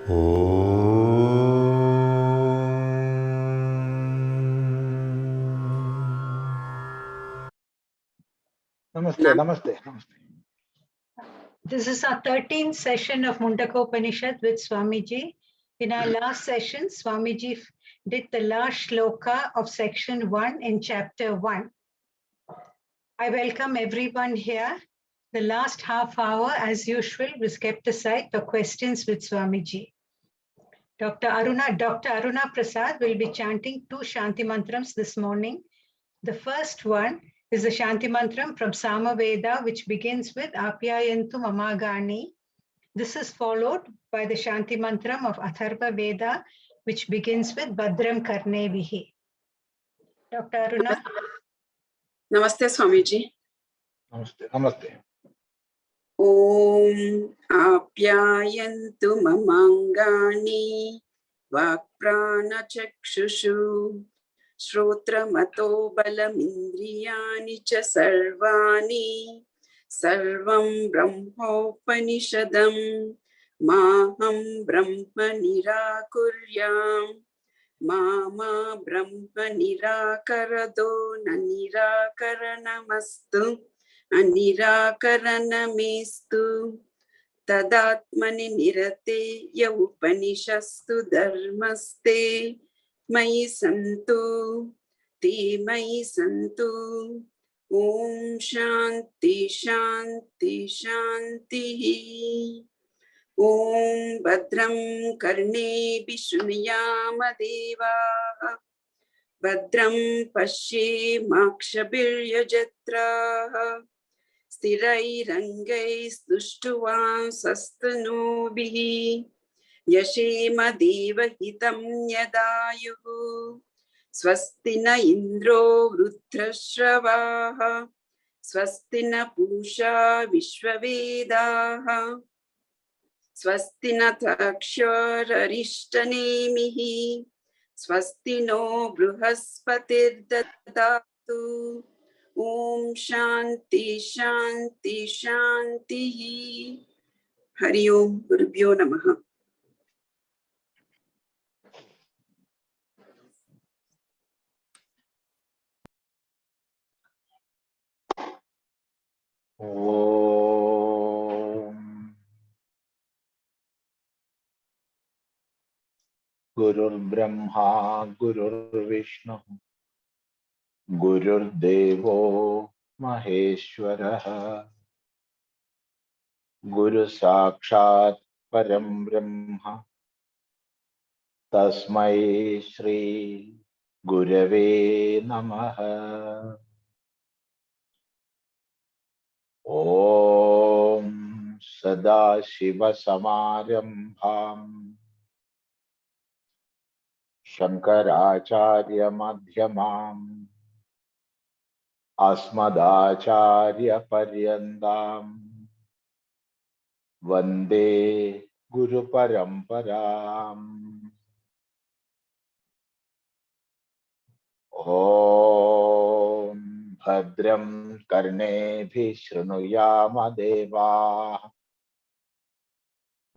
Namaste, namaste, namaste. This is our 13th session of Mundakopanishad with Swamiji. In our last session, Swamiji did the last shloka of section 1 in chapter 1. I welcome everyone here. The last half hour, as usual, was kept aside for questions with Swamiji. Dr. Aruna Prasad will be chanting 2 Shanti Mantrams this morning. The first one is the Shanti Mantram from Samaveda, which begins with Apyayantu Mamagani. This is followed by the Shanti Mantram of Atharva Veda, which begins with Bhadram Karnevihi. Dr. Aruna. Namaste, Swamiji. Namaste, namaste. Om Apyayantu Mamangani Vakprana Chakshushu Shrotramato Balamindriyani Cha Sarvani Sarvam Brahmopanishadam Maham Brahma Nirakuryam Mama Brahma Nirakarado Nanirakaranamastu Anirakaranamistu Tadatmani Nirate Yaupanishastu Dharmaste Mai Santu Te Mai Santu Om Shanti Shanti Shanti Om Bhadram Karne Vishnuyama Deva Bhadram Pashe Makshabirya Jatra Sthirairangai Stushtuvam Sastanubihi Yashema Deva Hitam Yadayuhu Swastina Indro Vrudrashravaha Swastina Pusha Vishwavedaha Swastina Takshara Rishtanemihi Swastino Bruhaspatir Dadatu Om Shanti Shanti Shanti Hari Om Gurubhyo Namaha. Om Gurur Brahma Gurur Vishnu Gurur Devo Maheshwaraha Guru Sakshat Param Brahma Tasmai Shri Gurave Namaha. Om Sadashiva Samarambham Shankaracharya Madhyamam Asmadacharya Paryandam Vande Guru Paramparam. Om Bhadram Karnebhi Shrunuyama Deva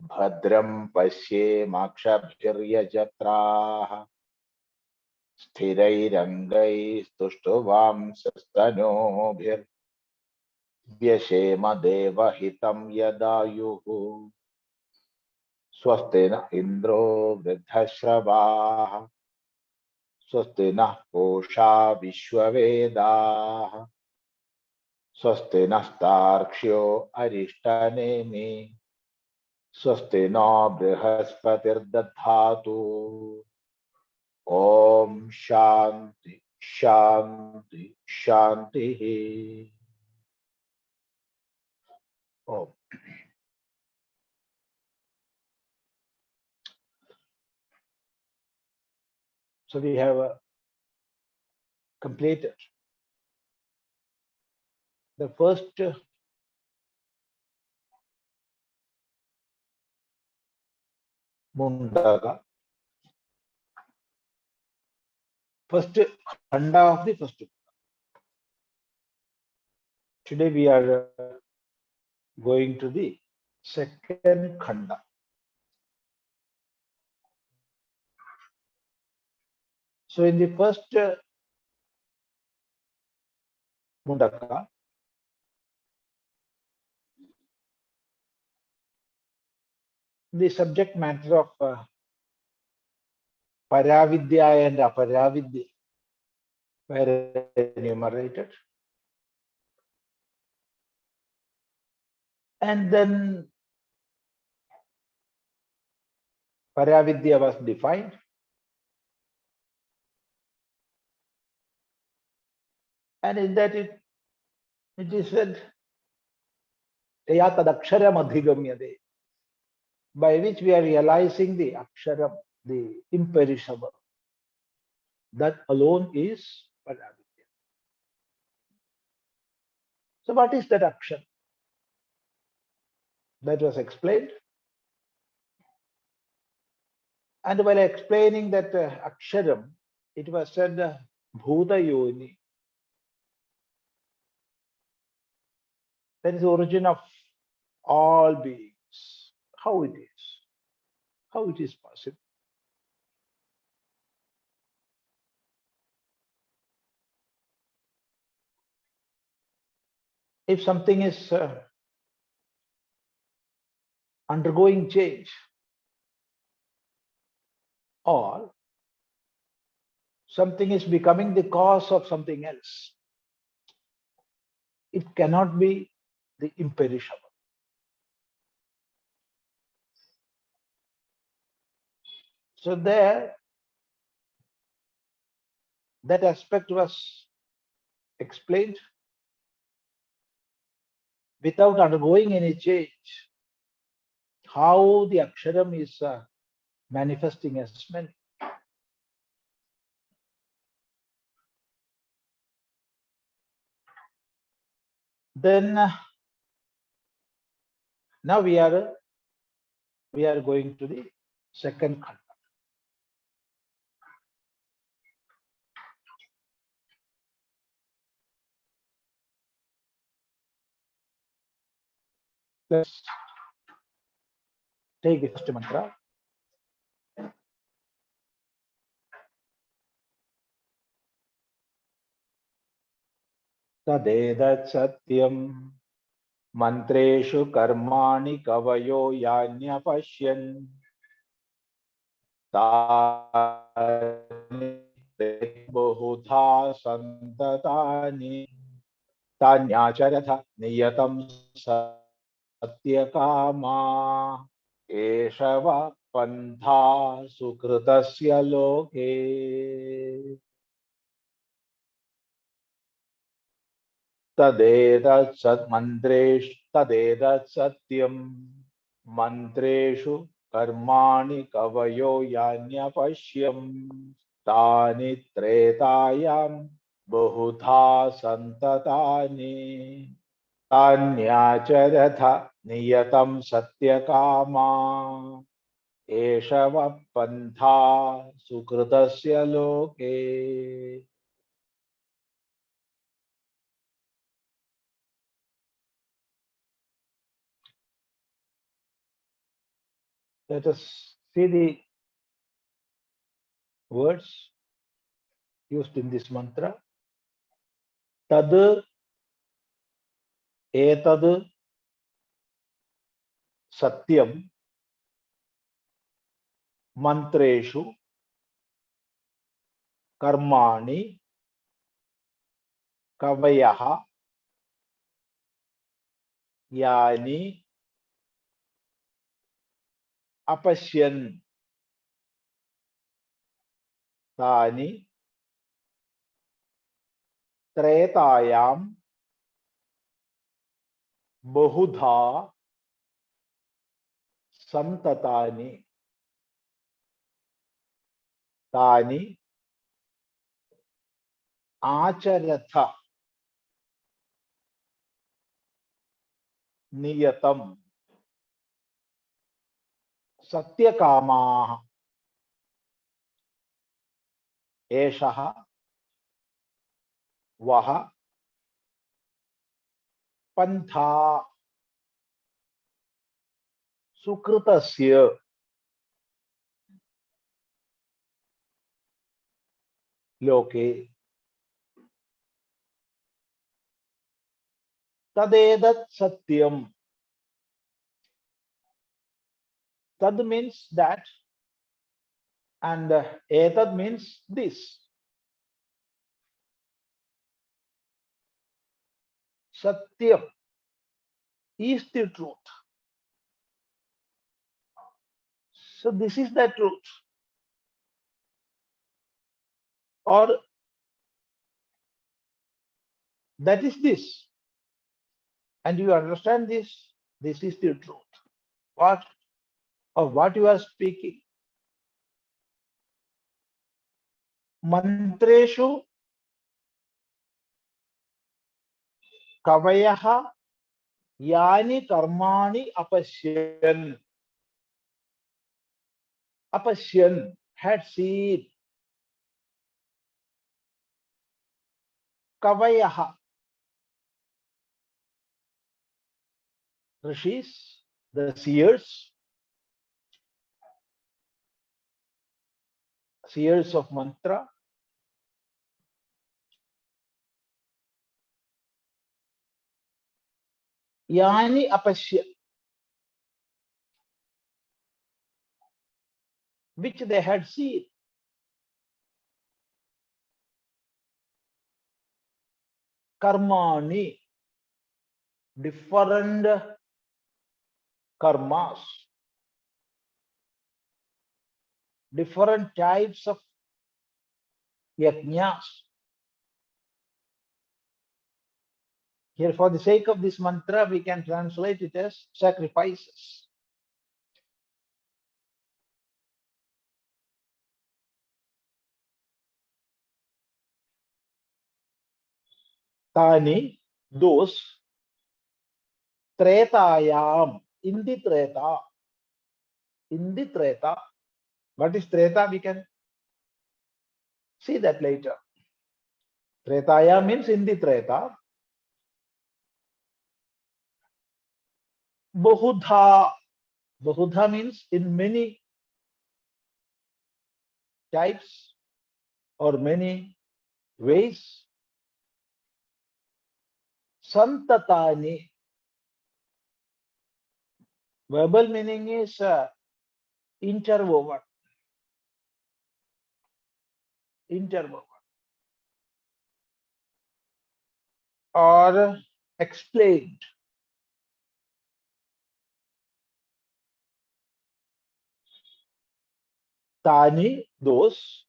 Bhadram Pasye Makshabhirya Jatra Sthirairangai Stushtuvam Sastanobhir Vyashema Deva Hitam Yadayuhu Swastina Indro Vridhashravaha Swastina Posha Vishwavedaha Swastina Starkshyo Arishtanemi Swastina Brihaspatir Dadhatu. Om Shanti Shanti Shanti. Om. So we have completed the first Mundaka, first Khanda of the first. Today we are going to the second Khanda. So in the first Mundaka, the subject matter of Paravidya and Aparavidya were enumerated. And then Paravidya was defined. And in that it is said, Taya tadaksharam adhigamyade, by which we are realizing the aksharam, the imperishable. That alone is Paravidya. So what is that akshara? That was explained. And while explaining that aksharam, it was said bhūta yoni. That is the origin of all beings. How it is? How it is possible? If something is undergoing change, or something is becoming the cause of something else, it cannot be the imperishable. So there, that aspect was explained. Without undergoing any change, how the aksharam is manifesting as many. Then now we are going to the second khanda. Let's take the first mantra. Tadetatsatyaṃ mantreṣu karmāṇi kavayo yānyapaśyaṃstāni bahudhā saṃtatāni tānyācaratha niyataṃ satyakāmā eshava panthāḥ sukṛtasya loke. Tadetatsatyaṃ mantreṣu karmāṇi kavayo yānyapaśyaṃstāni tretāyāṃ bahudhā saṃtatāni tānyācaratha niyataṃ satyakāmā eshava panthāḥ sukṛtasya loke. Let us see the words used in this mantra. Tad etad satyam mantreṣu karmāṇi kavayah yāni apasyan tāni tretāyāṃ bahudhā saṃtatāni tāni ācaratha niyataṃ satyakāmā eshah vah panthāḥ sukṛtasya. loke. Tadetatsatyaṃ. Tad means that, and etad means this. Satyam is the truth. So this is the truth. Or that is this. And you understand this, this is the truth. What? Of what you are speaking. Mantreṣu kavayo yāni karmāṇi apasyan. Apasyan, had seen. Kavayo, rishis, the seers of mantra. Yani apasya, which they had seen. Karmāṇi, different karmas, different types of yajñas. Here, for the sake of this mantra, we can translate it as sacrifices. Tāni, those, tretāyāṃ, in the treta. In the treta. What is treta? We can see that later. Tretāyāṃ means in the treta. Bahudhā. Bahudhā means in many types or many ways. Saṃtatāni. Verbal meaning is interwoven. Interwoven. Or explained. Tāni, those.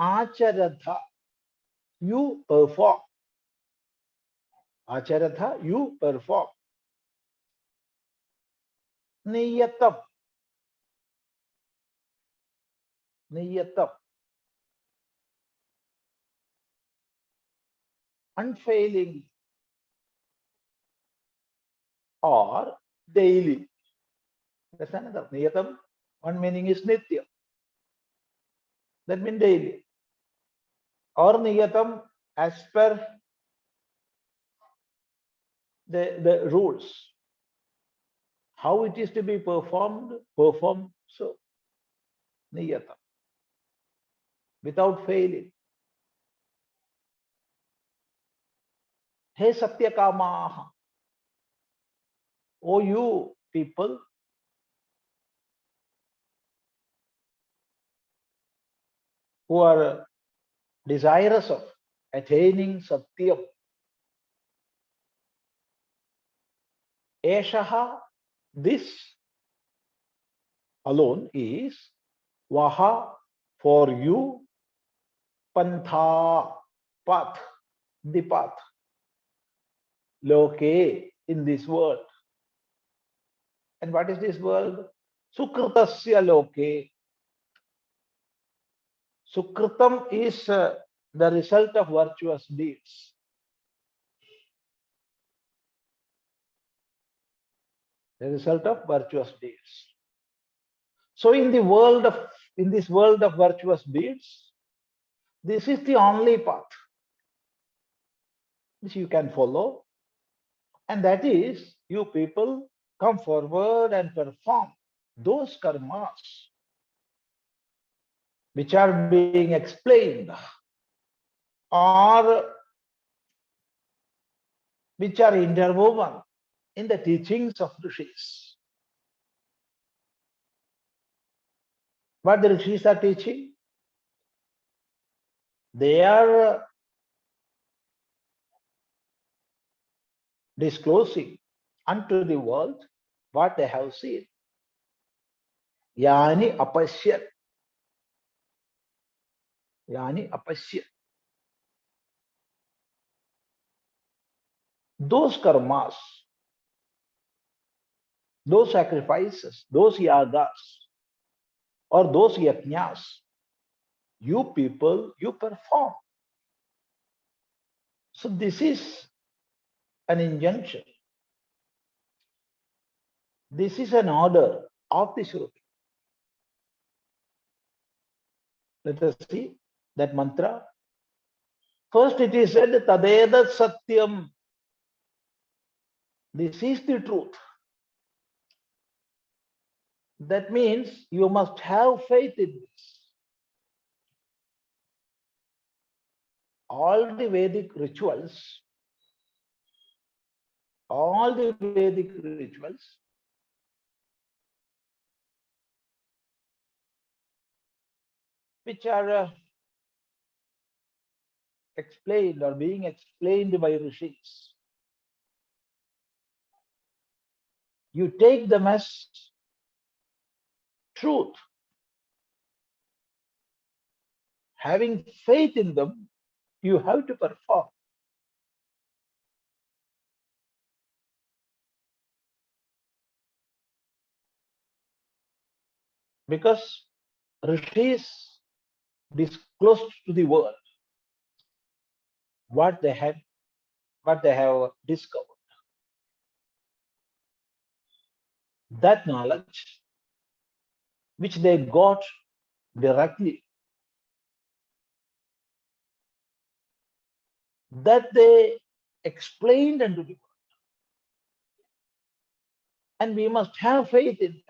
Yaānyapaśyaṃstāni, you perform. Yaānyapaśyaṃ, you perform. Niyataṃ. Niyataṃ. Unfailing. Or daily. That's another. Niyataṃ, one meaning is nitya. That means daily. Or niyataṃ as per the rules. How it is to be performed, perform so. Niyataṃ. Without failing. Hey satyakāmā. O you people, who are desirous of attaining satyam. Eshaha, this alone is vaha, for you, panthāḥ, path, the path, loke, in this world. And what is this world? Sukṛtasya loke. Sukṛtam is the result of virtuous deeds. The result of virtuous deeds. So in this world of virtuous deeds, this is the only path which you can follow, and that is, you people come forward and perform those karmas which are being explained or which are interwoven in the teachings of rishis. What the rishis are teaching? They are disclosing unto the world what they have seen. Yani apasya. Yani apasya. Those karmas, those sacrifices, those yadas, or those yajnas, you people, you perform. So this is an injunction. This is an order of the Shruti. Let us see that mantra. First it is said, tadetatsatyaṃ. This is the truth. That means you must have faith in this. All the Vedic rituals, which are explained or being explained by rishis, you take them as truth. Having faith in them, you have to perform. Because rishis disclosed to the world what they have discovered. That knowledge which they got directly, that they explained unto the world. And we must have faith in that.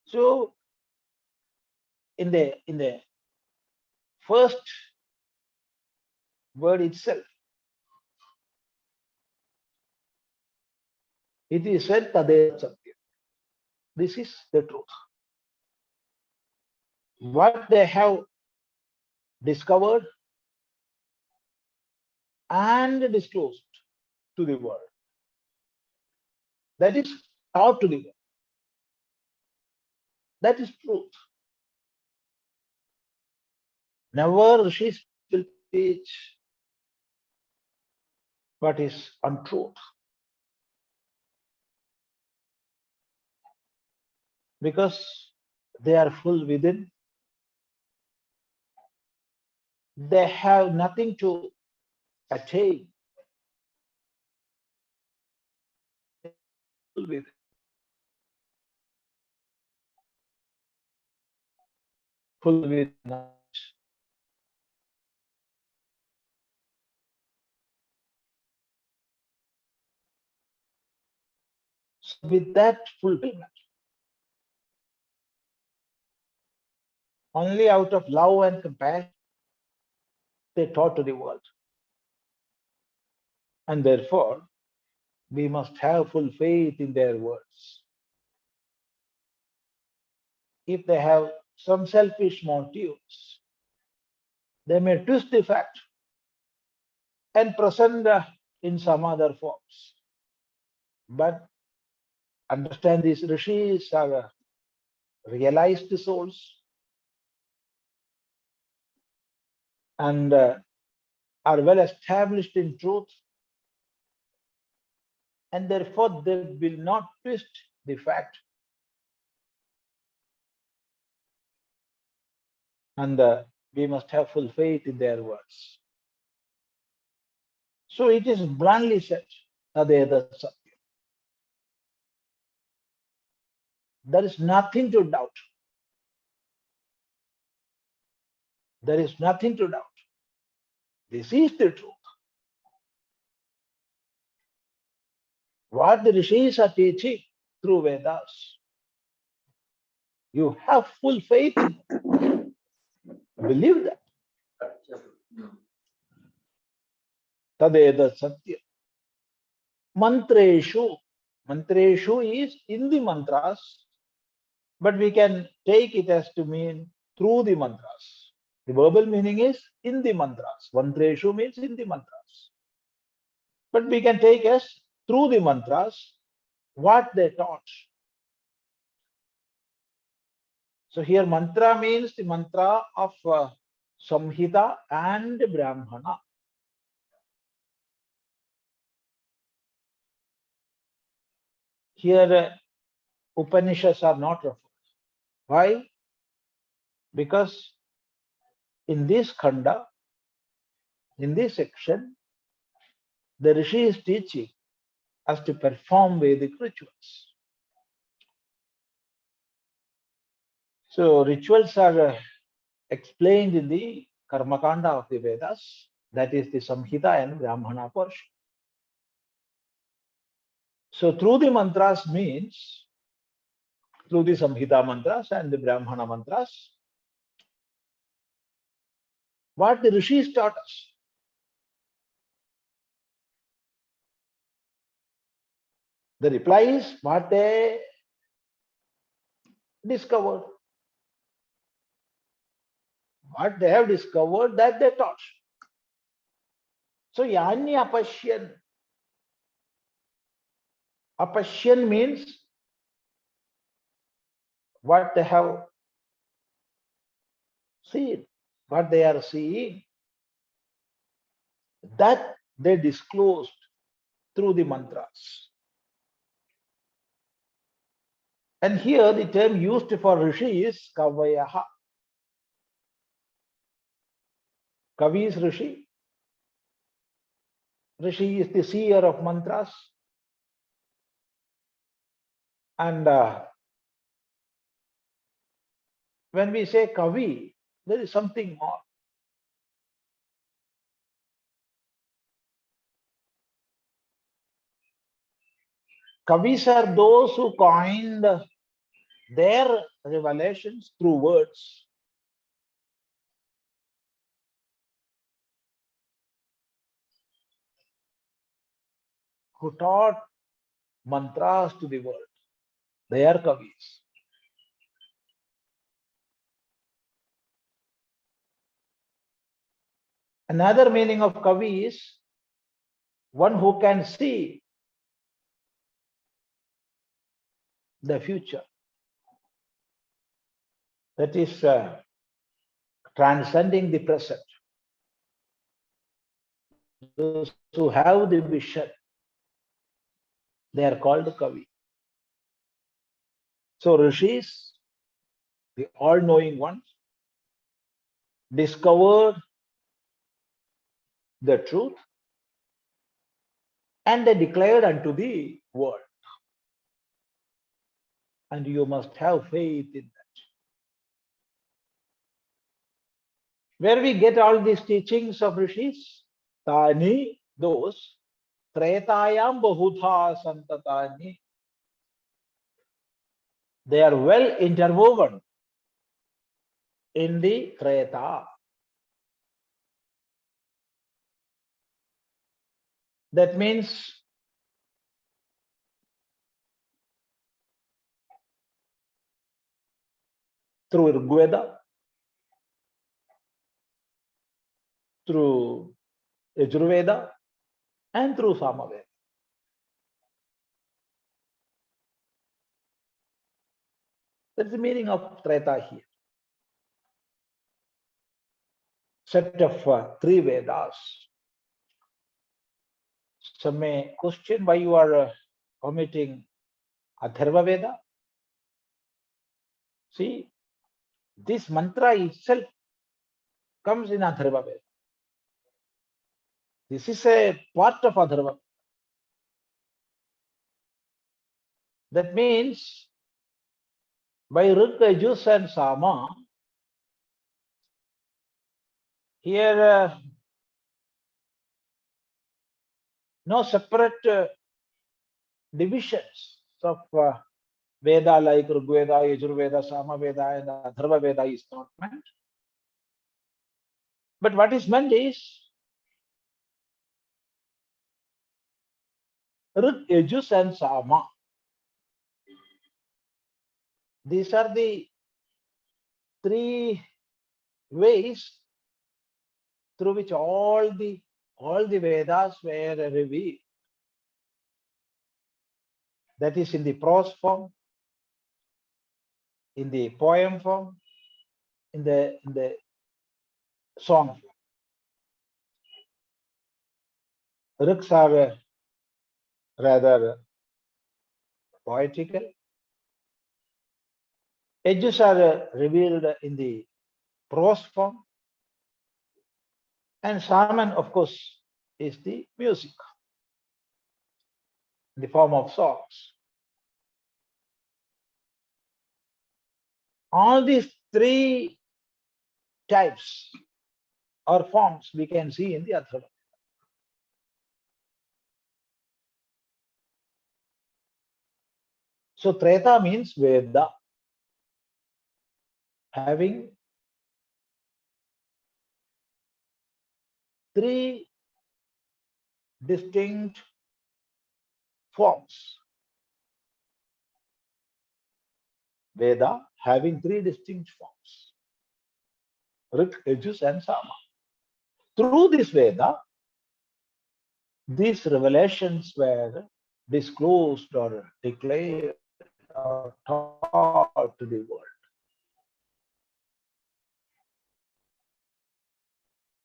So in the first word itself, it is said tadetatsatyaṃ. This is the truth. What they have discovered and disclosed to the world, that is taught to the world. That is truth. Never rishis will teach what is untruth. Because they are full within. They have nothing to attain. Full within. Full within knowledge. So with that fulfillment, only out of love and compassion, they taught to the world. And therefore, we must have full faith in their words. If they have some selfish motives, they may twist the fact and present in some other forms. But understand, these rishis are realized souls and are well established in truth, and therefore they will not twist the fact. And we must have full faith in their words. So it is bluntly said, tadetatsatyaṃ. There is nothing to doubt. There is nothing to doubt. This is the truth. What the rishis are teaching, through Vedas. You have full faith in them. Believe that. Tadetatsatyaṃ. Mantreṣu. Mantreṣu is in the mantras, but we can take it as to mean through the mantras. The verbal meaning is in the mantras. Mantreṣu means in the mantras. But we can take as through the mantras what they taught. So here mantra means the mantra of Samhita and Brahmana. Here Upanishads are not referred. Why? Because in this Khanda, in this section, the Rishi is teaching us to perform Vedic rituals. So rituals are explained in the Karma Kanda of the Vedas, that is the Samhita and Brahmana portion. So through the mantras means through the Samhita mantras and the Brahmana mantras, what the Rishis taught us. The reply is what they discovered. What they have discovered, that they taught. So yānyapaśyaṃ. Apashyan means what they have seen, what they are seeing. That they disclosed through the mantras. And here the term used for Rishi is kavayo. Kavi is Rishi. Rishi is the seer of mantras. And when we say Kavi, there is something more. Kavis are those who coined their revelations through words. Who taught mantras to the world. They are Kavis. Another meaning of Kavi is one who can see the future. That is transcending the present. Those who have the vision, they are called Kavi. So Rishis, the all-knowing ones, discovered the truth and they declared unto the world. And you must have faith in that. Where we get all these teachings of Rishis? Tāni, those, tretāyāṃ bahudhā saṃtatāni. They are well interwoven in the treta. That means through Rigveda, through Yajurveda, and through Samaveda. That's the meaning of Treta here. Set of 3 Vedas. Some may question why you are omitting Atharva Veda. See, this mantra itself comes in Atharva Veda. This is a part of Atharva. That means by Rig, Yajus and Sama, here no separate divisions of Veda like Rigveda, Yajurveda, Samaveda, and Atharva Veda is not meant. But what is meant is Rig, Yajus, and Sama. These are the three ways through which all the Vedas were revealed. That is in the prose form, in the poem form, in the song form. Rigs are rather poetical. Edges are revealed in the prose form. And Saman, of course, is the music in the form of songs. All these three types or forms we can see in the Atharva. So Treta means Veda, having three distinct forms. Veda having three distinct forms. Rig, Yajus, and Sama. Through this Veda, these revelations were disclosed or declared or taught to the world.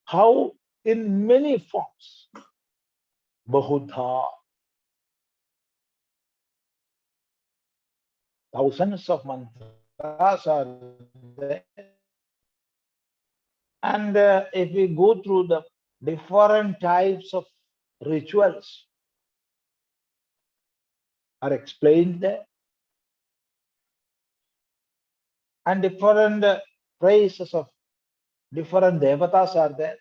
How? In many forms. Bahudhā. Thousands of mantras are there. And if we go through the different types of rituals are explained there. And different praises of different devatas are there.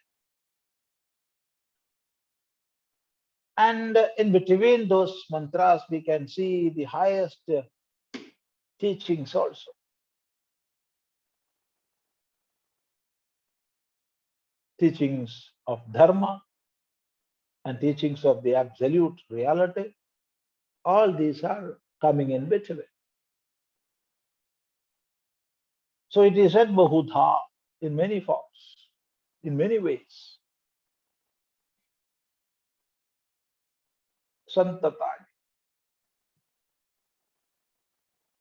And in between those mantras, we can see the highest teachings also. Teachings of dharma and teachings of the absolute reality. All these are coming in between. So it is said bahudhā in many forms, in many ways. Saṃtatāni,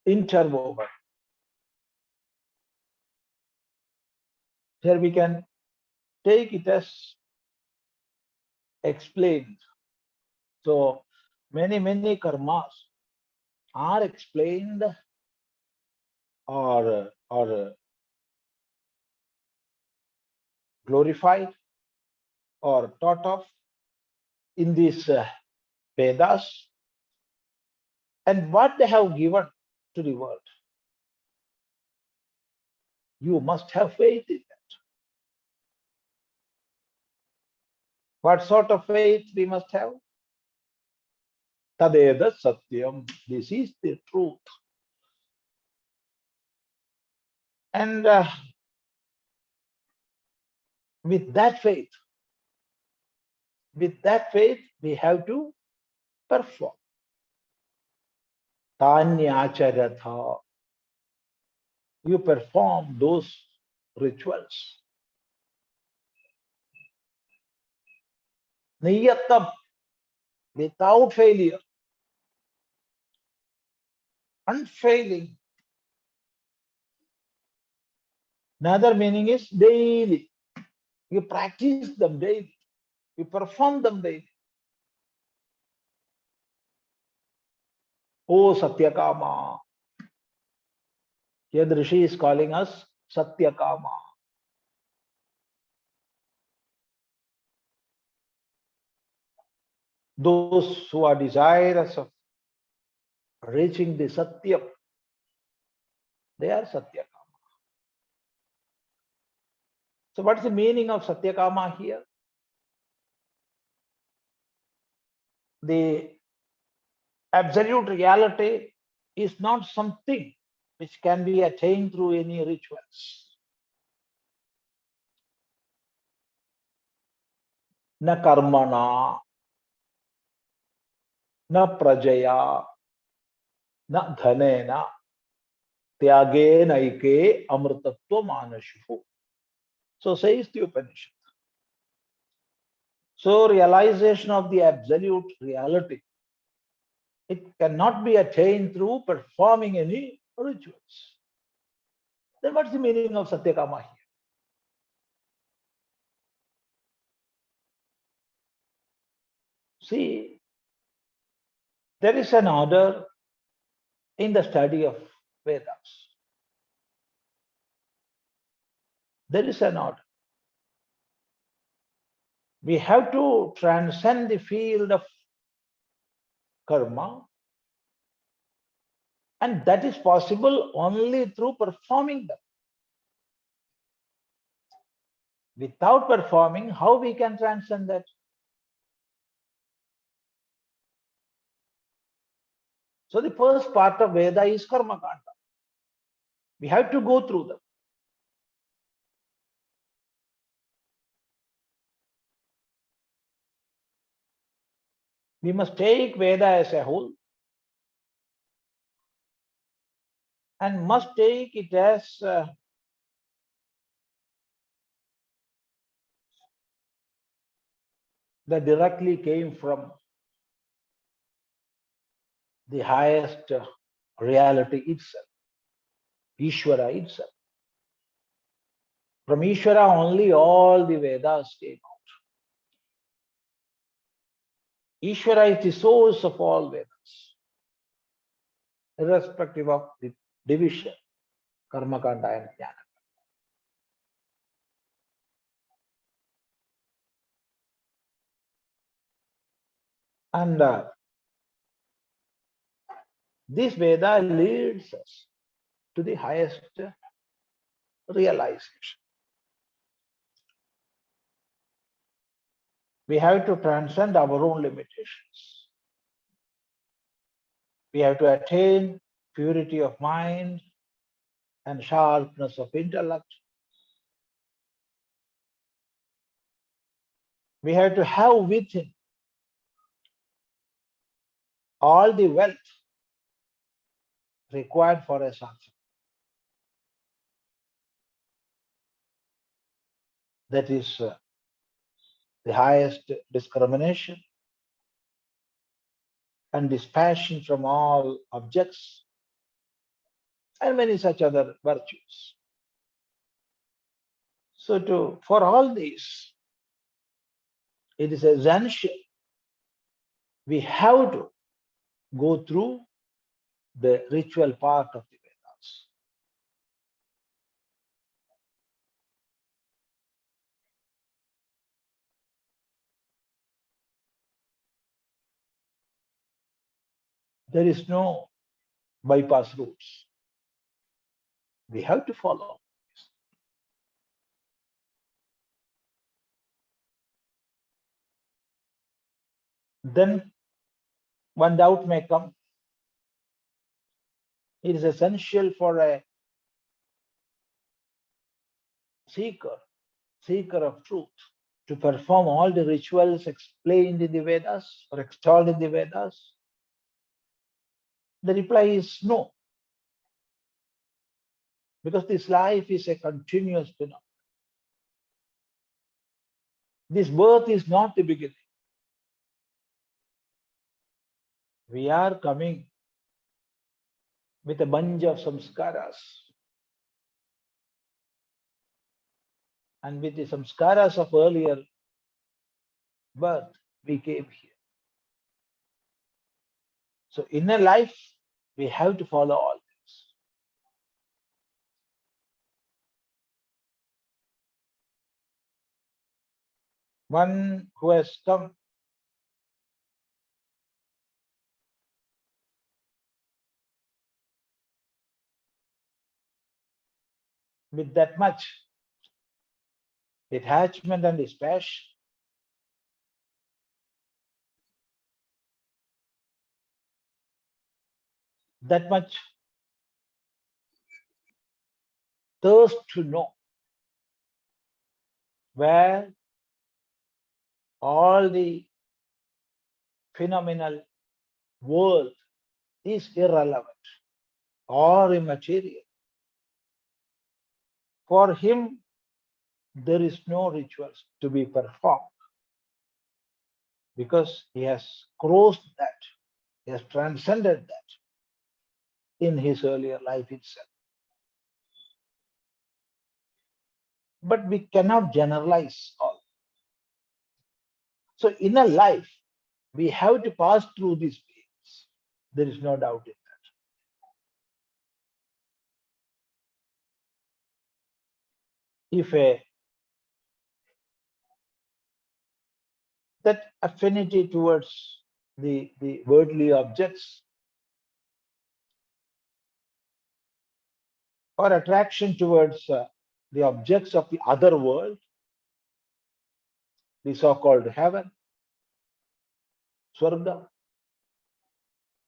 interwoven. Here we can take it as explained. So many karmas are explained or glorified or taught of in these Vedas, and what they have given to the world. You must have faith in that. What sort of faith we must have? Tadetatsatyaṃ. This is the truth. And with that faith, we have to perform. Tānyācaratha. You perform those rituals. Niyataṃ, without failure. Unfailing. Another meaning is daily. You practice them daily. You perform them daily. Oh satyakāmā. Here the Rishi is calling us satyakāmā. Those who are desirous of reaching the satyam, they are satyakāmā. So what is the meaning of satyakāmā here? The absolute reality is not something which can be attained through any rituals. Na karmana, na prajaya, na dhanena, tyagena ike amritatva manashu. So says the Upanishad. So realization of the absolute reality, it cannot be attained through performing any rituals. Then what's the meaning of satyakāmā here? See, there is an order in the study of Vedas. There is an order. We have to transcend the field of karma, and that is possible only through performing them. Without performing, how we can transcend that? So the first part of Veda is karma kanda. We have to go through them. We must take Veda as a whole and must take it as that directly came from the highest reality itself, Ishvara itself. From Ishvara only all the Vedas came out. Ishvara is the source of all Vedas, irrespective of the division, karma kanda and jnana. And this Veda leads us to the highest realization. We have to transcend our own limitations. We have to attain purity of mind and sharpness of intellect. We have to have within all the wealth required for a sadhana. That is the highest discrimination and dispassion from all objects and many such other virtues. So for all these, it is essential. We have to go through the ritual part of the Vedas. There is no bypass routes. We have to follow. Then one doubt may come. It is essential for a seeker of truth, to perform all the rituals explained in the Vedas or extolled in the Vedas. The reply is no. Because this life is a continuous phenomenon. This birth is not the beginning. We are coming with a bunch of samskaras. And with the samskaras of earlier birth, we came here. So in a life, we have to follow all this. One who has come with that much detachment and dispassion, that much thirst to know where all the phenomenal world is irrelevant or immaterial. For him, there is no rituals to be performed because he has crossed that, he has transcended that in his earlier life itself. But we cannot generalize all. So in a life, we have to pass through these pains. There is no doubt in that. If that affinity towards the worldly objects or attraction towards the objects of the other world, the so-called heaven, Swarga,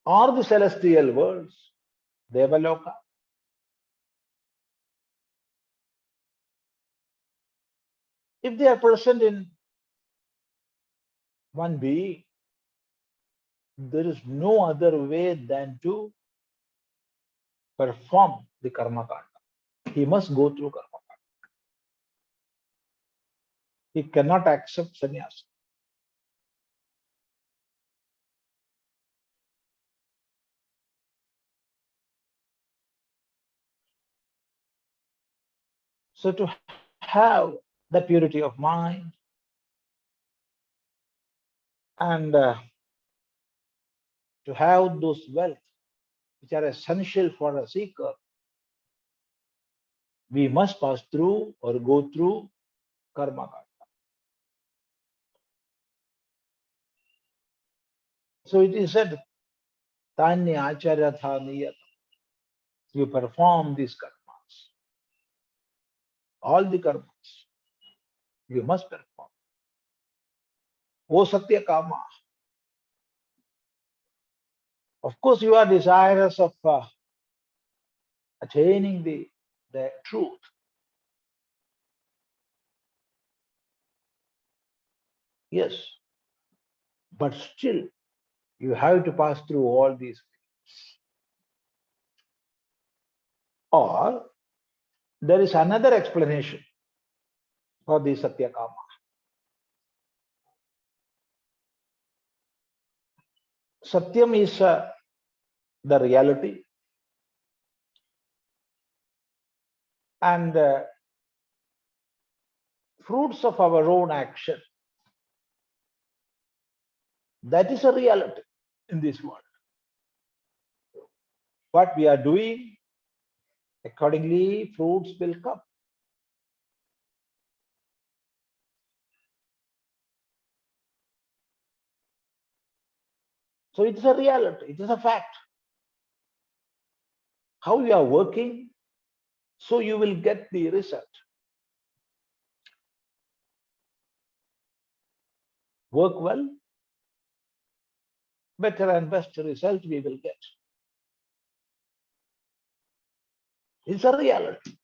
or the celestial worlds, Devaloka, if they are present in one being, there is no other way than to perform the karma kanda. He must go through karma kanda. He cannot accept sannyasa. So to have the purity of mind and to have those wealth which are essential for a seeker, we must pass through or go through karma kanda. So it is said, tānyācaratha niyataṃ. You perform these karmas. All the karmas you must perform. O satyakāmā. Of course, you are desirous of attaining the truth. Yes, but still you have to pass through all these things. Or there is another explanation for the satyakāmā. Satyam is the reality, and fruits of our own action. That is a reality in this world. What we are doing, accordingly, fruits will come. So it is a reality, it is a fact. How you are working, so you will get the result. Work well, better and best result we will get. It's a reality.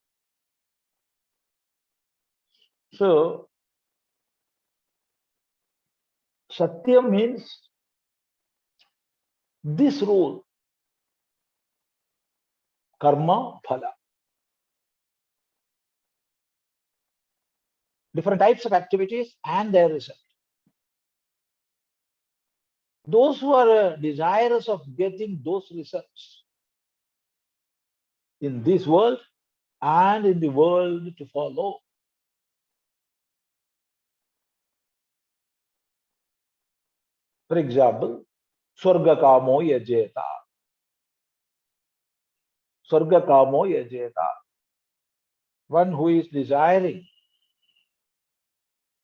So, Satya means this rule, karma, phala. Different types of activities and their result. Those who are desirous of getting those results in this world and in the world to follow, for example, swarga-kāmo yajeta. Swarga-kāmo yajeta. One who is desiring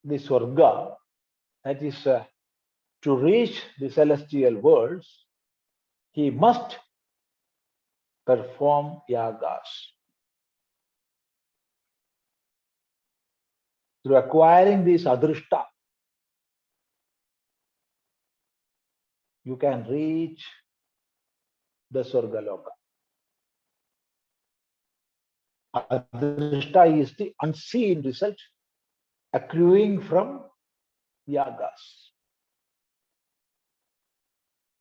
the swarga, that is to reach the celestial worlds, he must perform yagas. Through acquiring this adrishta, you can reach the Swargaloka. Adrishta is the unseen result accruing from yagas.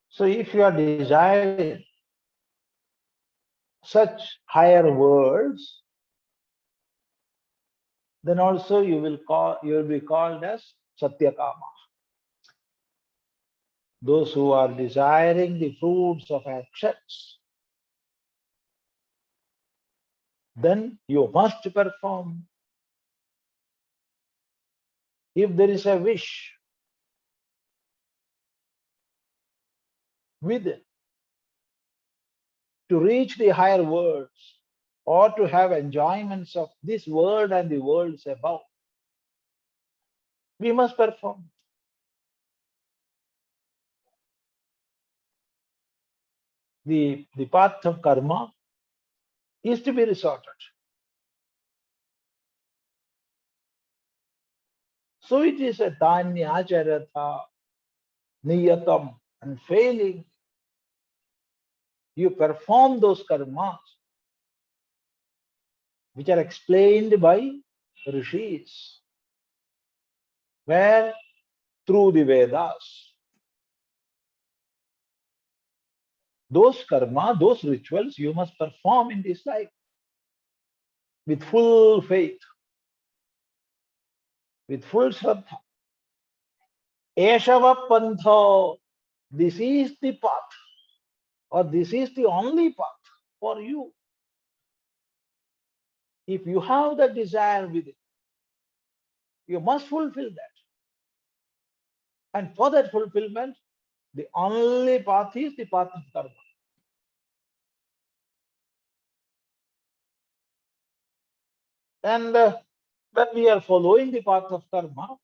So if you are desiring such higher worlds, then also you will be called as satyakāmā. Those who are desiring the fruits of actions, then you must perform. If there is a wish within to reach the higher worlds or to have enjoyments of this world and the worlds above, we must perform. The path of karma is to be resorted. So it is a tānyācaratha, niyataṃ, and failing, you perform those karmas which are explained by rishis, where through the Vedas, those karma, those rituals you must perform in this life with full faith, with full shraddha. Eshava pantha, this is the path, or this is the only path for you. If you have the desire within, you must fulfill that. And for that fulfillment, the only path is the path of karma. And when we are following the path of karma,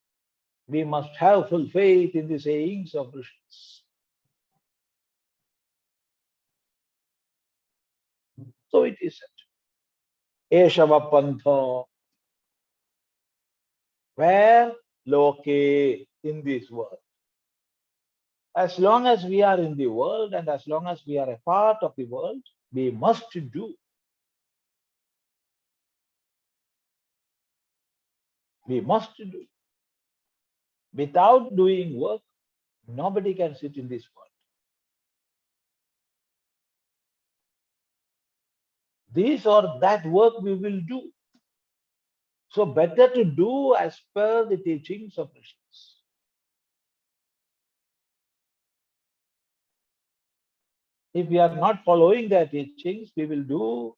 we must have full faith in the sayings of rishis. So it is said, Eshava pantha, where loke, in this world. As long as we are in the world and as long as we are a part of the world, we must do. We must do. Without doing work, nobody can sit in this world. This or that work we will do. So better to do as per the teachings of rishis. If we are not following their teachings, we will do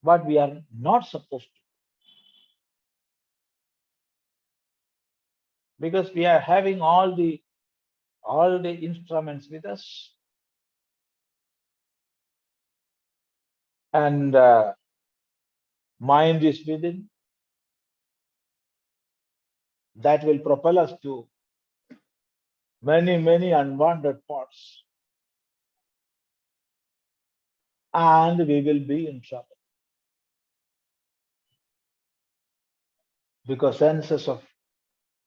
what we are not supposed to. Because we are having all the instruments with us. And mind is within. That will propel us to many, many unwanted thoughts. And we will be in trouble. Because senses of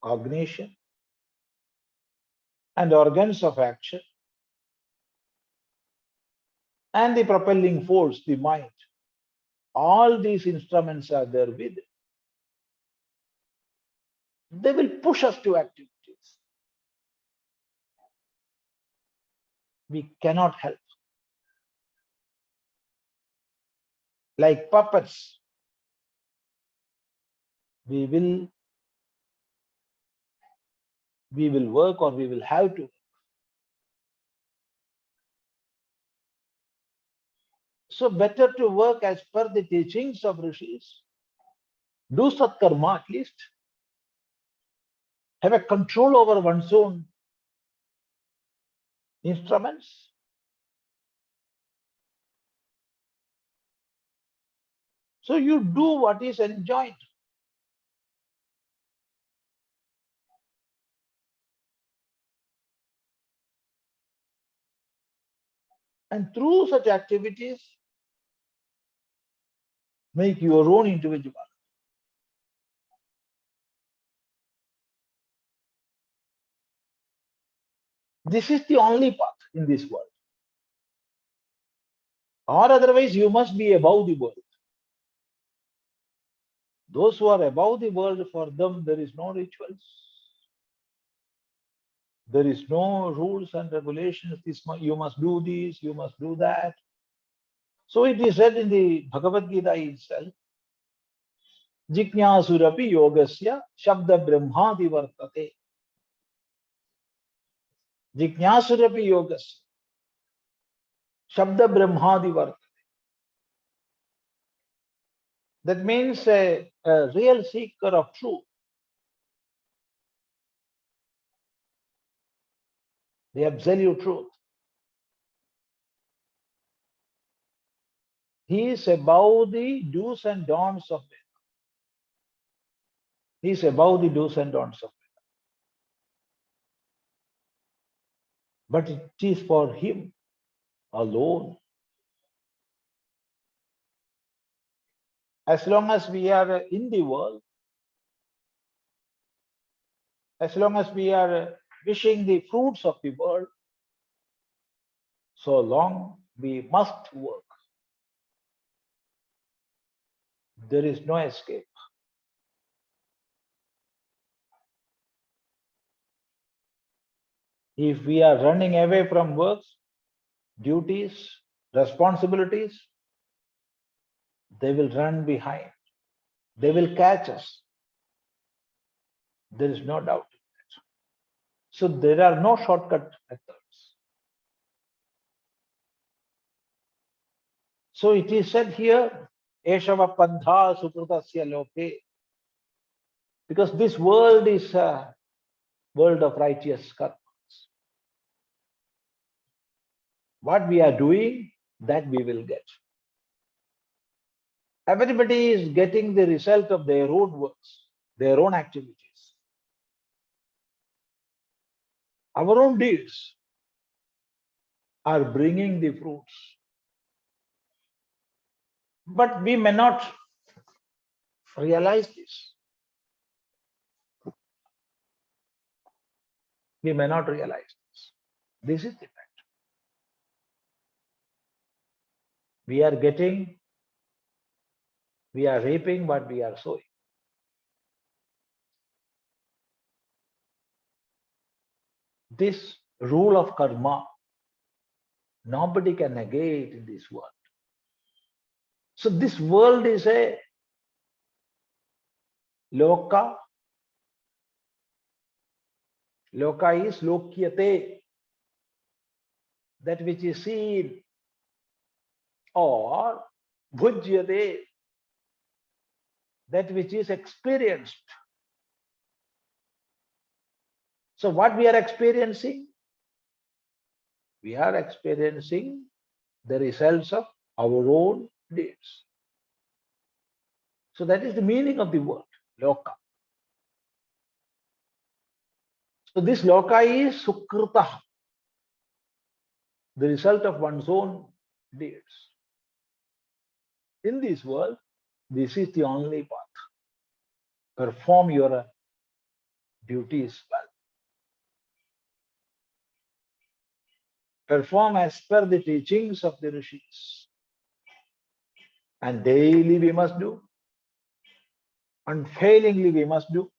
cognition and organs of action and the propelling force, the mind, all these instruments are there with it. They will push us to activities. We cannot help. Like puppets, we will work or we will have to. So better to work as per the teachings of rishis. Do satkarma at least. Have a control over one's own instruments. So you do what is enjoined. And through such activities, make your own individuality. This is the only path in this world. Or otherwise you must be above the world. Those who are above the world, for them there is no rituals. There is no rules and regulations. You must do this, you must do that. So it is said in the Bhagavad Gita itself, Jikñāsurapi yogasya shabda brahmādi vartate. Jikñāsurapi yogasya shabda brahmādi vartate. That means a real seeker of truth, the absolute truth. He is above the do's and don'ts of Veda. He is above the do's and don'ts of Veda. But it is for him alone. As long as we are in the world, as long as we are wishing the fruits of the world, so long we must work. There is no escape. If we are running away from works, duties, responsibilities, they will run behind. They will catch us. There is no doubt in that. So there are no shortcut methods. So it is said here, Eshava panthāḥ sukṛtasya loke. Because this world is a world of righteous karmas. What we are doing, that we will get. Everybody is getting the result of their own works, their own activities. Our own deeds are bringing the fruits. But we may not realize this. We may not realize this. This is the fact. We are reaping what we are sowing. This rule of karma, nobody can negate in this world. So this world is a loka. Loka is lokyate, that which is seen, or bhujyate, that which is experienced. So what we are experiencing? We are experiencing the results of our own deeds. So that is the meaning of the word, loka. So this loka is sukṛtasya, the result of one's own deeds. In this world, this is the only path. Perform your duties well. Perform as per the teachings of the rishis. And daily we must do. Unfailingly we must do.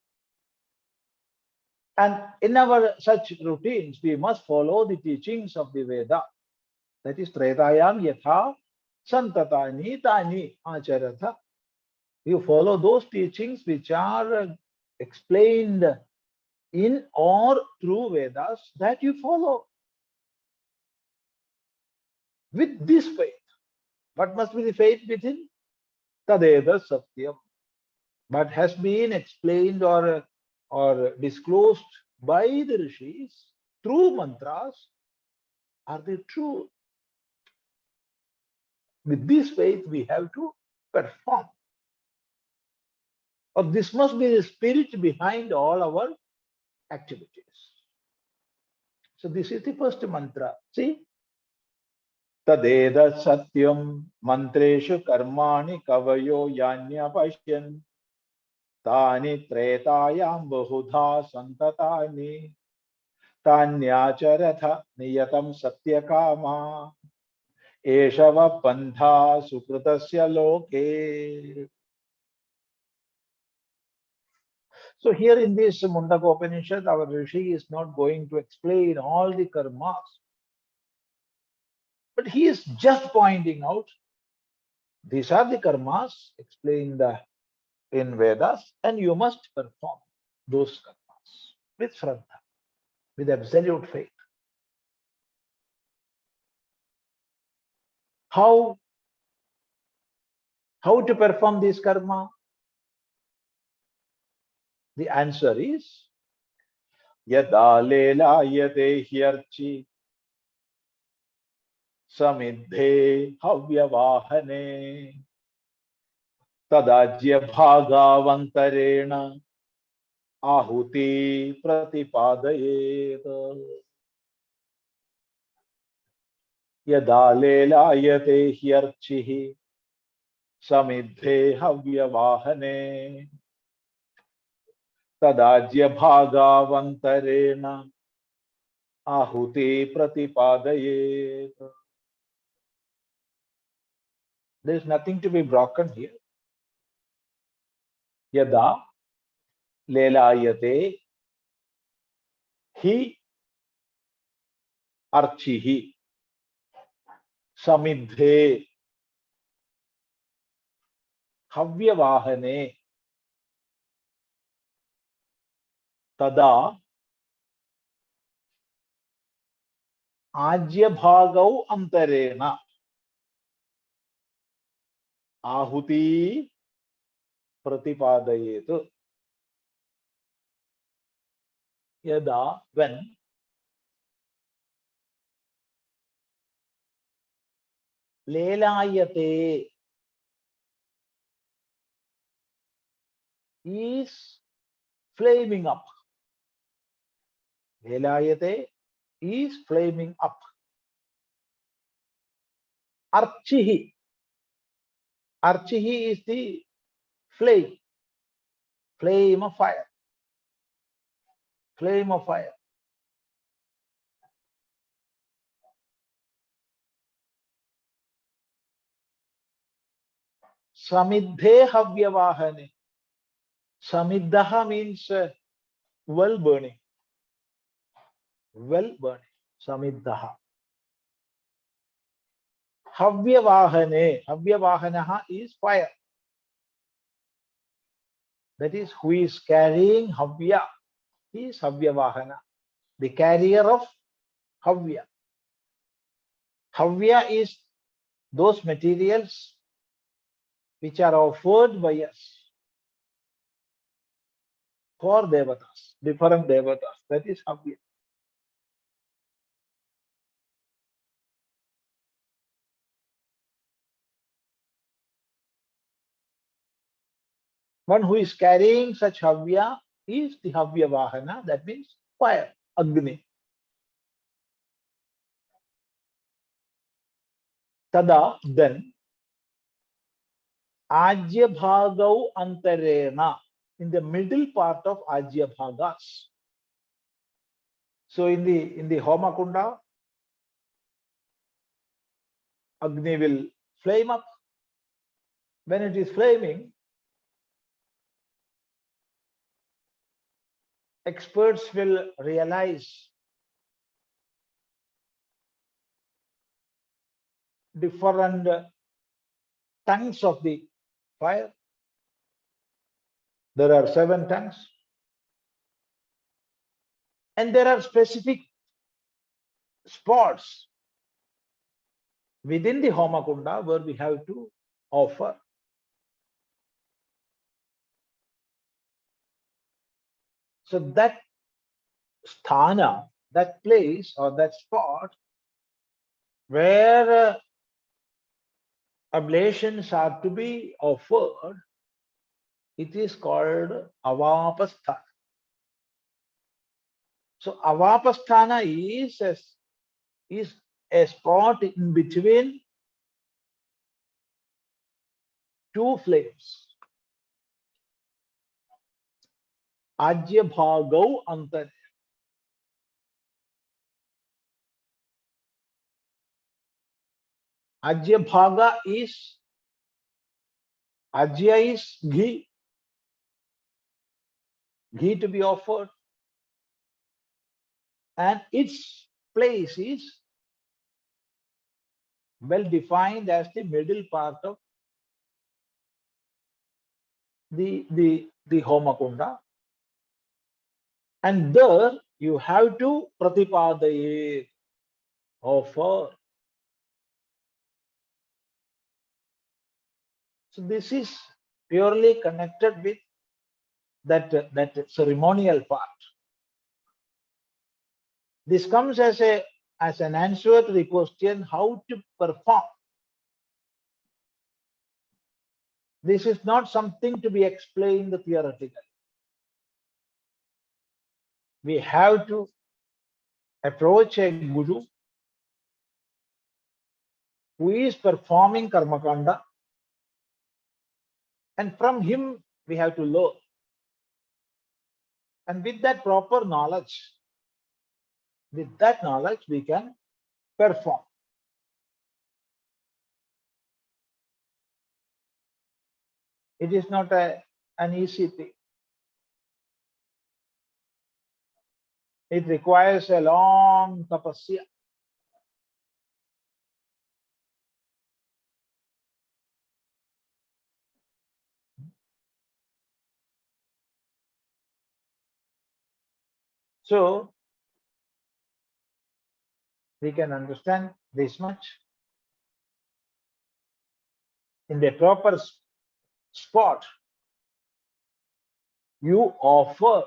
And in our such routines, we must follow the teachings of the Veda. That is tretāyāṃ yadā saṃtatāni tānyācaratha. You follow those teachings which are explained in or through Vedas, that you follow. With this faith. What must be the faith within? Tadetatsatyaṃ. What has been explained or disclosed by the rishis through mantras are the truth. With this faith we have to perform. Or this must be the spirit behind all our activities. So this is the first mantra. See? tadetatsatyaṃ mantreṣu karmāṇi kavayo yānyapaśyaṃ tāni tretāyāṃ bahudhā saṃtatāni tānyācaratha niyataṃ satyakāmā Eshava panthāḥ sukṛtasya loke. So here in this Mundakopanishad, our Rishi is not going to explain all the karmas, but he is just pointing out these are the karmas explained in Vedas, and you must perform those karmas with shraddha, with absolute faith. How to perform this karma? The answer is yadā lelāyate hyarciḥ samiddhe havyavāhane tadājyabhāgāvantareṇāhutīḥ pratipādayet. Yadā lelāyate hyarciḥ samiddhe havyavāhane tadājyabhāgāvantareṇāhutīḥ pratipādayet. There is nothing to be broken here. Yadā lelāyate hi arcihi samiddhe havyavāhane tada ājyabhāgau antareṇa ahuti pratipādayet. Yada, when lelāyate is flaming up. Lelāyate is flaming up. Arcihi. Arcihi is the flame. Flame of fire. Flame of fire. Samiddhe havyavāhane. Samiddha means well burning. Well burning. Samiddha. Havyavāhane. Havyavāhanaha is fire. That is, who is carrying havya. He is havyavāhana, the carrier of havya. Havya is those materials which are offered by us for devatas, different devatas. That is havya. One who is carrying such havya is the havyavāhana, that means fire, agni. Tada, then, ājyabhāgau antareṇa, in the middle part of ājyabhāgas. So in the Homa Kunda, agni will flame up. When it is flaming, experts will realize different tongues of the fire. There are 7 tongues. And there are specific spots within the Homa Kunda where we have to offer. So that sthana, that place or that spot where oblations are to be offered, it is called avāpasthāna. So avāpasthāna is a spot in between 2 flames. Ājyabhāgau antare. Ajyabhaga is, Ajya is ghee, ghee to be offered, and its place is well defined as the middle part of the Homakunda. And there you have to pratipādayet, offer. So this is purely connected with that ceremonial part. This comes as an answer to the question how to perform. This is not something to be explained theoretically. We have to approach a guru who is performing karmakanda, and from him we have to learn. And with that proper knowledge, we can perform. It is not an easy thing. It requires a long tapasya. So we can understand this much. In the proper spot, you offer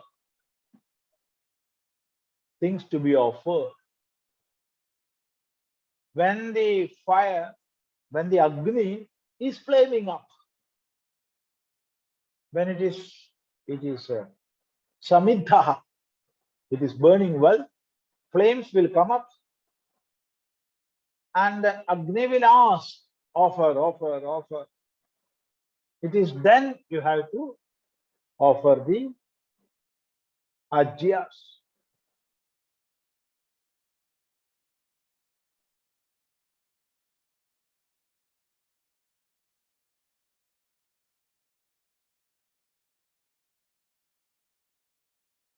things to be offered. When the fire, when the Agni is flaming up, when it is samiddhe, it is burning well, flames will come up, and Agni will ask, offer. It is then you have to offer the ajyas.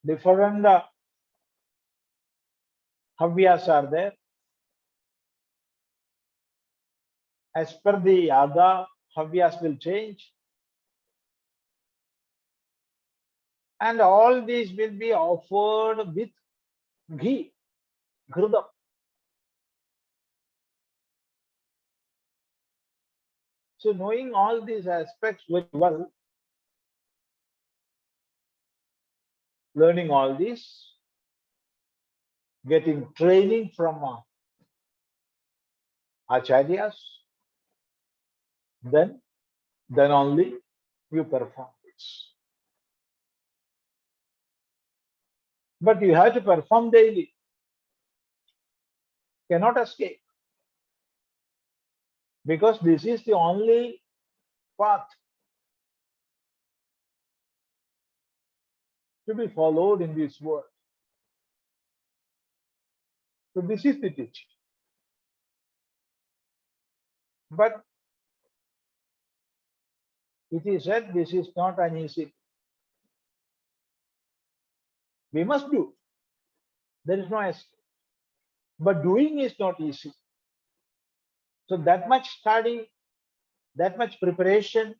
Different havyas are there. As per the yadā, havyas will change. And all these will be offered with ghee, ghridam. So knowing all these aspects very well, learning all this, getting training from acharyas, then only you perform this. But you have to perform daily. Cannot escape. Because this is the only path to be followed in this world. So this is the teaching. But it is said this is not an easy thing. We must do. There is no escape. But doing is not easy. So that much study, that much preparation,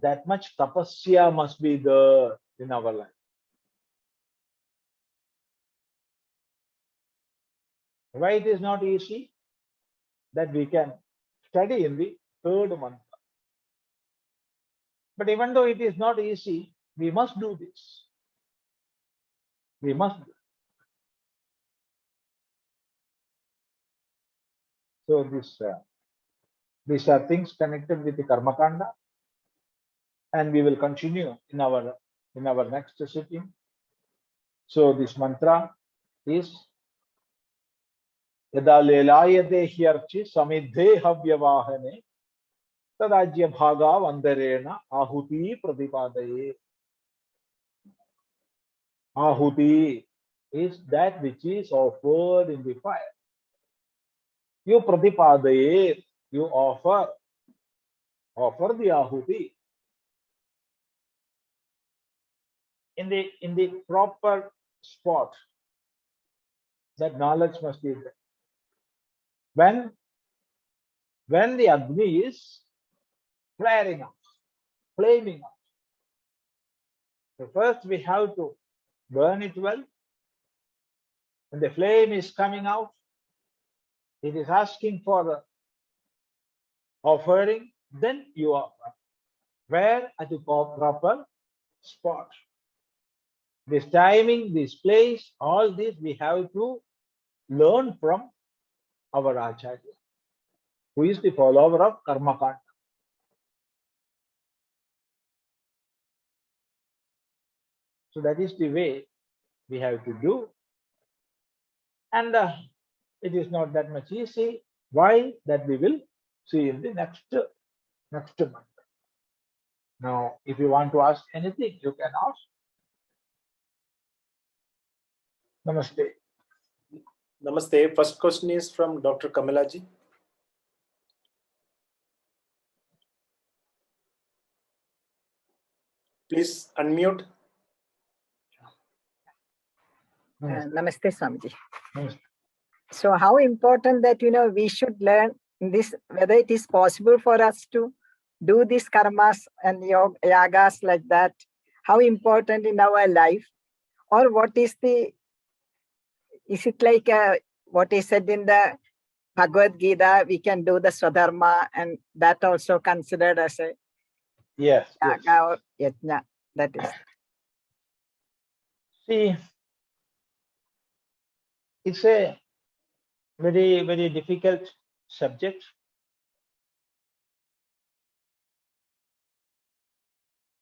that much tapasya must be there in our life. Why it is not easy? That we can study in the third mantra. But even though it is not easy, we must do this. We must do. So these are things connected with the karma kanda, and we will continue in our next sitting. So this mantra is yadā lelāyate hyarciḥ samiddhe havyavāhane tadājyabhāgāvantareṇāhutīḥ pratipādayet. Ahuti, is that which is offered in the fire. You pratipādayet, you offer the ahuti in the proper spot. That knowledge must be there. When the Agni is flaring up, flaming up. So first we have to burn it well. When the flame is coming out, it is asking for the offering, then you offer. Where? At the proper spot. This timing, this place, all this we have to learn from our Acharya, who is the follower of Karma Khanda. So that is the way we have to do. And it is not that much easy. Why? That we will see in the next month. Now, if you want to ask anything, you can ask. Namaste. Namaste. First question is from Dr. Kamalaji. Please unmute. Namaste, Swamiji. Namaste. So how important that, we should learn this, whether it is possible for us to do these karmas and yagas like that, how important in our life, or what is it like what is said in the Bhagavad Gita, we can do the Swadharma, and that also considered as a Yes. yaga or yajna, that is. See, it's a very, very difficult subject.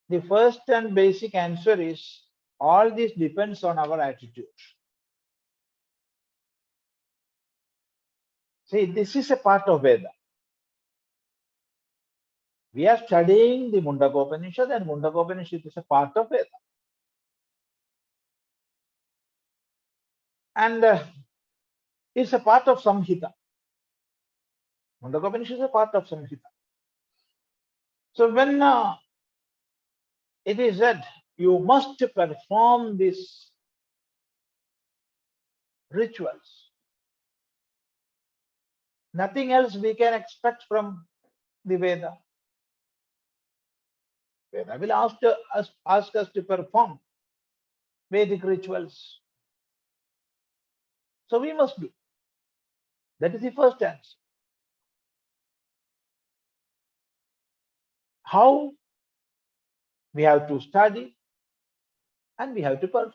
The first and basic answer is all this depends on our attitude. See, this is a part of Veda. We are studying the Mundakopanishad, and Mundakopanishad is a part of Veda. And it's a part of Samhita. Mundakopanishad is a part of Samhita. So when it is said, you must perform these rituals, nothing else we can expect from the Veda. Veda will ask us to perform Vedic rituals. So we must do. That is the first answer. How? We have to study and we have to perform.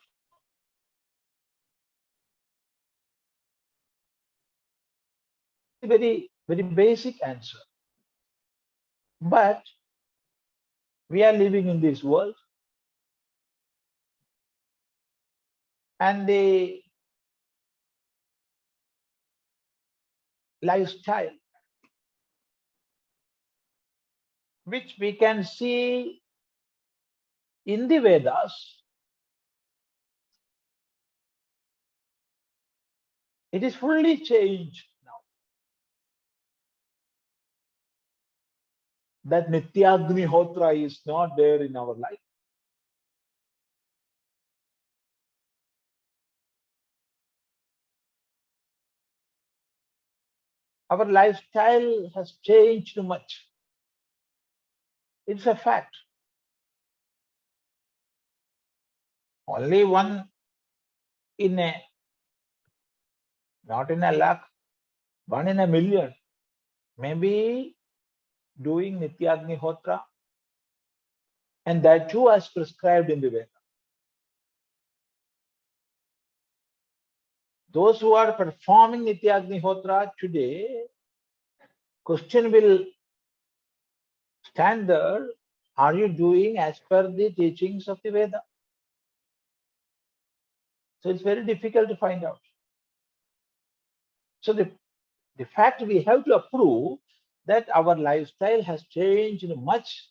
Very, very basic answer. But we are living in this world, and the lifestyle which we can see in the Vedas, it is fully changed now. That Nityagnihotra is not there in our life. Our lifestyle has changed much. It's a fact. Only one in a, not in a lakh, one in a million, maybe doing Nityagnihotra, and that too as prescribed in the Veda. Those who are performing Nityagnihotra today, question will stand there, are you doing as per the teachings of the Veda? So it's very difficult to find out. So the fact we have to approve that our lifestyle has changed much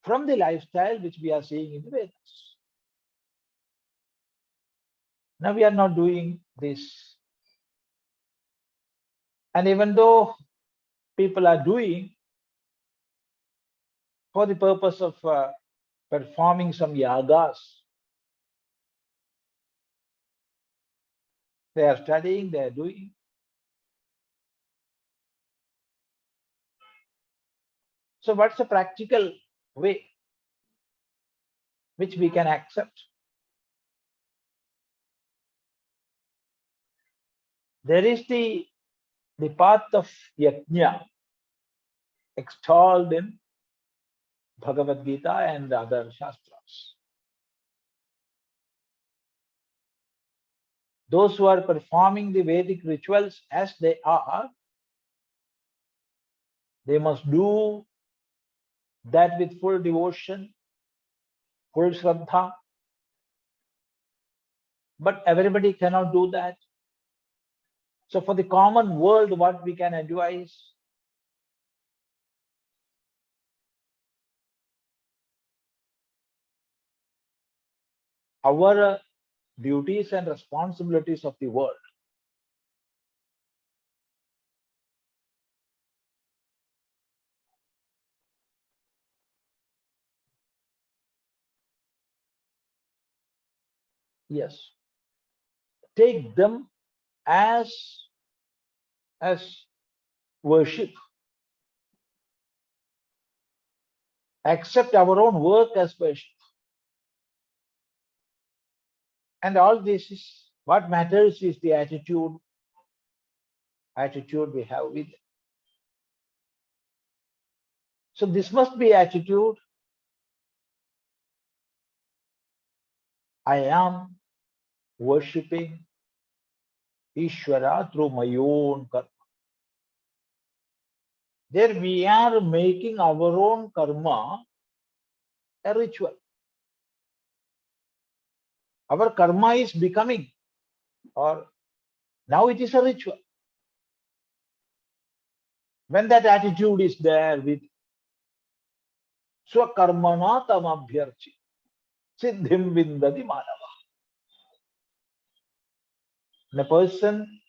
from the lifestyle which we are seeing in the Vedas. Now we are not doing this. And even though people are doing for the purpose of performing some yagas, they are studying, they are doing. So what's the practical way which we can accept? There is the path of yajna extolled in Bhagavad Gita and other shastras. Those who are performing the Vedic rituals as they are, they must do that with full devotion, full shraddha. But everybody cannot do that. So for the common world, what we can advise? Our duties and responsibilities of the world. Yes. Take them as worship. Accept our own work as worship. And all this is, what matters is the attitude we have with it. So this must be attitude. I am worshipping Ishvara through my own karma. There we are making our own karma a ritual. Our karma is becoming, or now it is a ritual. When that attitude is there with swakarmana tamabhyarchi siddhim vindati manava. The person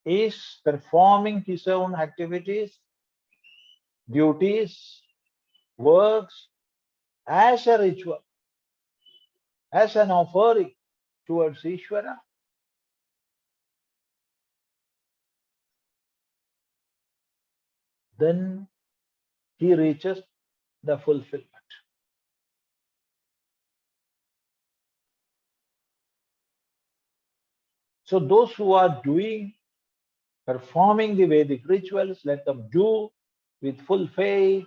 is performing his own activities, duties, works as a ritual, as an offering towards Ishvara. Then he reaches the fulfillment. So those who are performing the Vedic rituals, let them do with full faith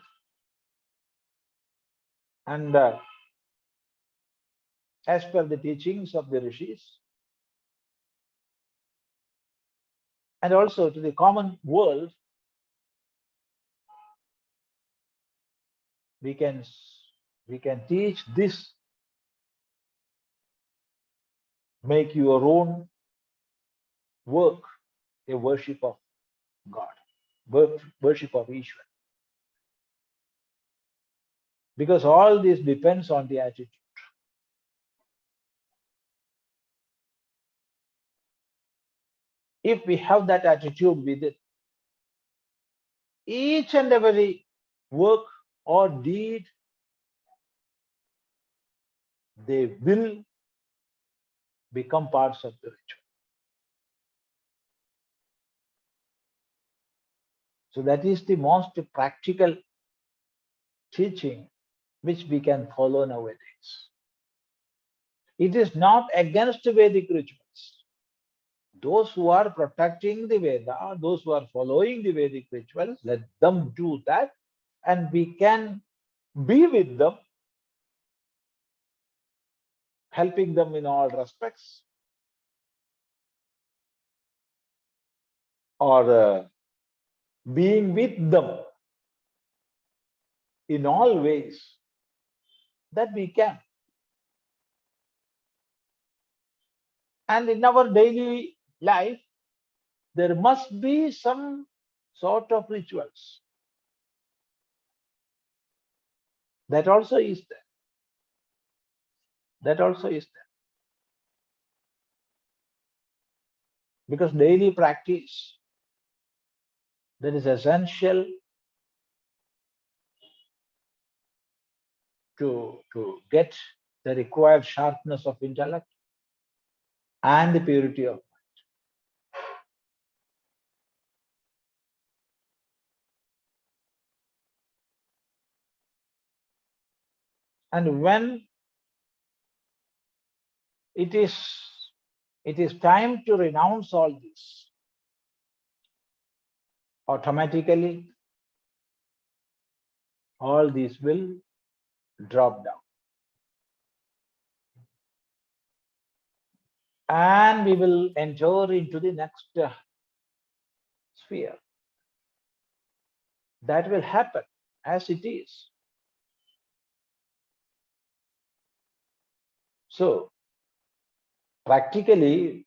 and as per the teachings of the rishis. And also to the common world, we can teach this. Make your own work a worship of God, worship of Ishvara. Because all this depends on the attitude. If we have that attitude with it, each and every work or deed, they will become parts of the ritual. So that is the most practical teaching which we can follow nowadays. It is not against Vedic rituals. Those who are protecting the Veda, those who are following the Vedic rituals, let them do that, and we can be with them, helping them in all respects, or being with them in all ways that we can. And in our daily life, there must be some sort of rituals. That also is there. That also is there. because daily practice that is essential to get the required sharpness of intellect and the purity of mind. And when it is time to renounce all this, automatically all these will drop down. And we will enter into the next sphere. That will happen as it is. So, practically,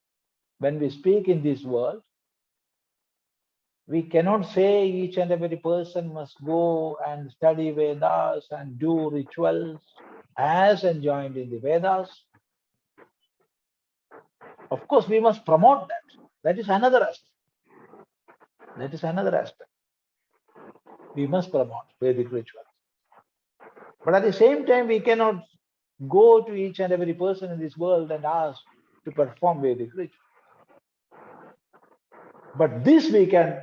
when we speak in this world, we cannot say each and every person must go and study Vedas and do rituals as enjoined in the Vedas. Of course, we must promote that. That is another aspect. That is another aspect. We must promote Vedic rituals. But at the same time, we cannot go to each and every person in this world and ask to perform Vedic rituals. But this we can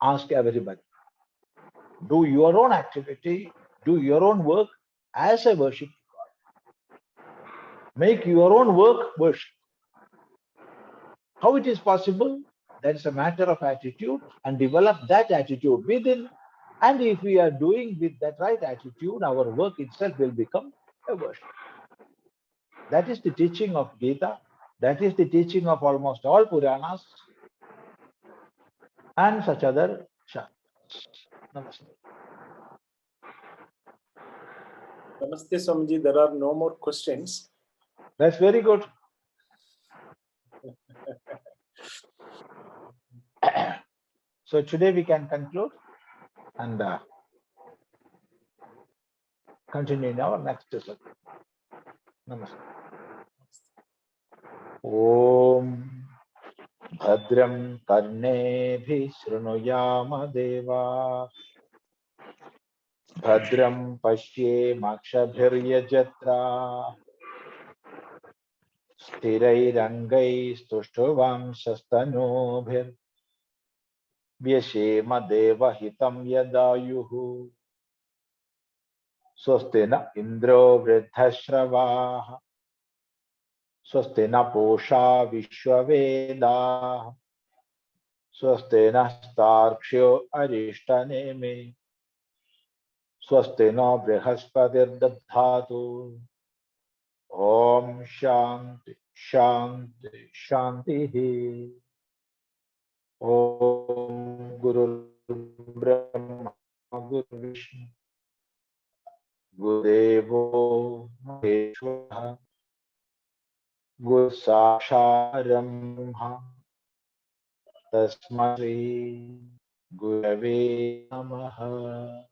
ask everybody. Do your own activity, do your own work as a worship to God. Make your own work worship. How it is possible? That is a matter of attitude, and develop that attitude within. And if we are doing with that right attitude, our work itself will become a worship. That is the teaching of Gita. That is the teaching of almost all Puranas and such other Shastras. Namaste. Namaste, Swamiji. There are no more questions. That's very good. So today we can conclude and continue in our next session. Namaste. Om Bhadram Karnebhi Shrunuyama Deva Bhadram Pashye Makshabhiryajatra Sthirairangai Stushtuvam Shastanubhir Vyashema Deva Hitam Yadāyuhu Swastina Indro Vridhashravaha Swastina Posha Vishwavedaha Swastina Starkshyo Arishtaneme Swastina Brihaspati Dadhatu Om Shanti Shanti Shanti Om Guru Brahma Guru Vishnu Gurudevo Maheshwara Guru Sakshat Brahma Tasmai Gurave Namaha.